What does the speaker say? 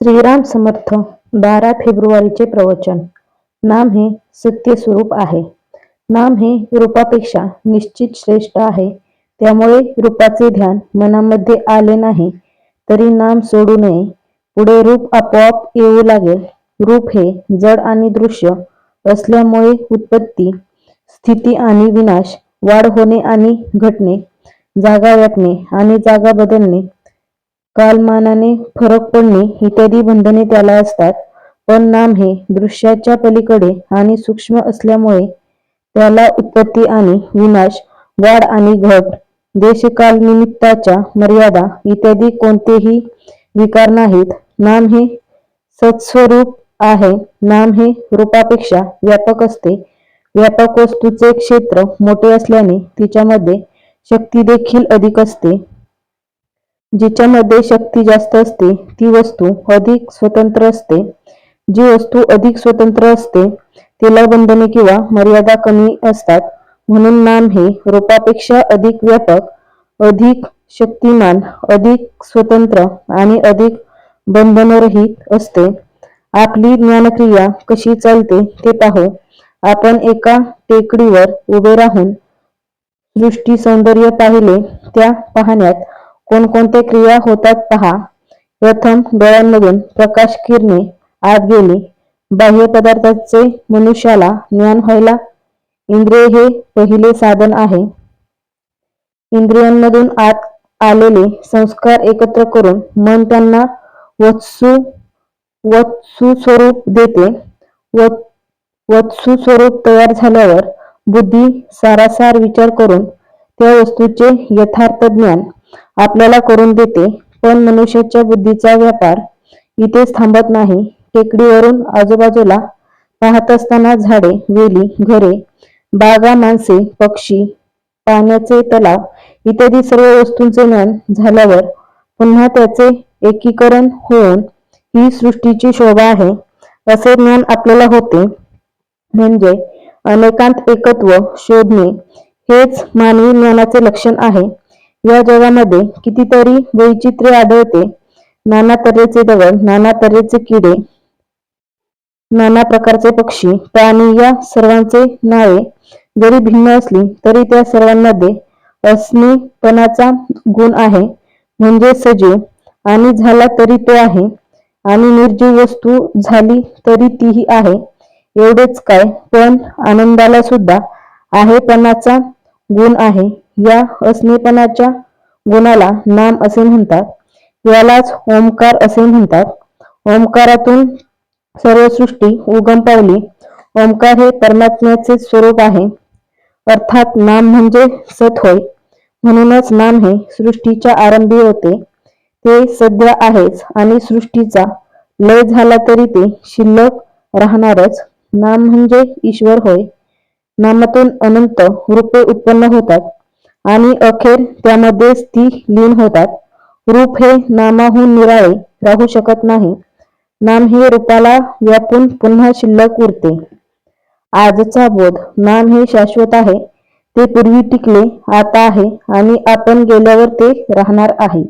श्रीराम समर्थ 12 फेब्रुवारीचे प्रवचन. नाम हे सत्य स्वरूप आहे. नाम हे रूपापेक्षा निश्चित श्रेष्ठ आहे. त्यामुळे रूपाचे ध्यान मनामध्ये आले नाही तरी नाम सोडू नये. पुढे रूप आपोआप येऊ लागेल. रूप हे जड आणि दृश्य असल्यामुळे उत्पत्ती, स्थिती आणि विनाश, वाढ होणे आणि घटणे, जागा व्यापणे आणि जागा बदलणे, कालमानाने फरक पडणे इत्यादी बंधने त्याला असतात. पण नाम हे दृश्याच्या पलीकडे आणि सूक्ष्म असल्यामुळे त्याला उत्पत्ती आणि विनाश, वाढ आणि घट, देशकालनिमित्ताच्या मर्यादा इत्यादी कोणतेही विकार नाहीत. नाम हे सत्स्वरूप आहे. नाम हे रूपापेक्षा व्यापक असते. व्यापक वस्तूचे क्षेत्र मोठे असल्याने तिच्यामध्ये शक्ती देखील अधिक असते. जिच्यामध्ये शक्ती जास्त असते ती वस्तू अधिक स्वतंत्र असते. जी वस्तू अधिक स्वतंत्र असते तिला बंधने किंवा मर्यादा कमी असतात. म्हणून नाम हे रूपापेक्षा अधिक व्यापक, अधिक शक्तिमान, अधिक स्वतंत्र आणि अधिक बंधनरहित असते. आपली ज्ञानक्रिया कशी चालते ते पाहू. आपण एका टेकडीवर उभे राहून सृष्टी सौंदर्य पाहिले. त्या पाहण्यात कोणकोणत्या क्रिया होतात पहा. प्रथम डोळ्यांमधून प्रकाश किरणे आत गेली. बाह्य पदार्थाचे मनुष्याला ज्ञान व्हायला इंद्रिय हे पहिले साधन आहे. इंद्रियांमधून आत आलेले संस्कार एकत्र करून मन त्यांना वस्तू स्वरूप देते. वस्तू स्वरूप तयार झाल्यावर बुद्धी सारासार विचार करून त्या वस्तूचे यथार्थ ज्ञान आपल्याला करून देते. पण मनुष्याच्या बुद्धीचा व्यापार इथेच थांबत नाही. टेकडीवरून आजूबाजूला पाहत असताना झाडे, वेली, घरे, बागा, माणसे, पक्षी, पाण्याचे तलाव इत्यादी सर्व वस्तूंचे ज्ञान झाल्यावर पुन्हा त्याचे एकीकरण होऊन ही सृष्टीची शोभा आहे असे ज्ञान आपल्याला होते. म्हणजे अनेकांत एकत्व शोधणे हेच मानवी ज्ञानाचे लक्षण आहे. या जगामध्ये कितीतरी वैचित्र्य आढळते. नाना तऱ्हेचे दगड, नाना तऱ्हेचे किडे, नाना प्रकारचे पक्षी, प्राणी या सर्वांचे नावे जरी भिन्न असली तरी त्या सर्वांमध्ये असणेपणाचा गुण आहे. म्हणजे सजीव आणि झाला तरी तो आहे आणि निर्जीव वस्तू झाली तरी तीही आहे. एवढेच काय, पण आनंदाला सुद्धा आहेपणाचा गुण आहे. या असणेपणाच्या गुणाला नाम असे म्हणतात. यालाच ओंकार असे म्हणतात. ओंकारातून सर्व सृष्टी उगम पावली. ओंकार हे परमात्म्याचे स्वरूप आहे. अर्थात नाम म्हणजे सत होय. म्हणूनच नाम हे सृष्टीच्या आरंभी होते. ते सध्या आहेच आणि सृष्टीचा लय झाला तरी ते शिल्लक राहणारच. नाम म्हणजे ईश्वर होय. नामातून अनंत रूपे उत्पन्न होतात आणि अखेर त्यामध्येच ती लीन होतात. रूप हे नामाहून निराळे राहू शकत नाही. नाम हे रूपाला व्यापून पुन्हा शिल्लक उरते. आजचा बोध. नाम हे शाश्वत आहे. ते पूर्वी टिकले, आता आहे आणि आपण गेल्यावर ते राहणार आहे.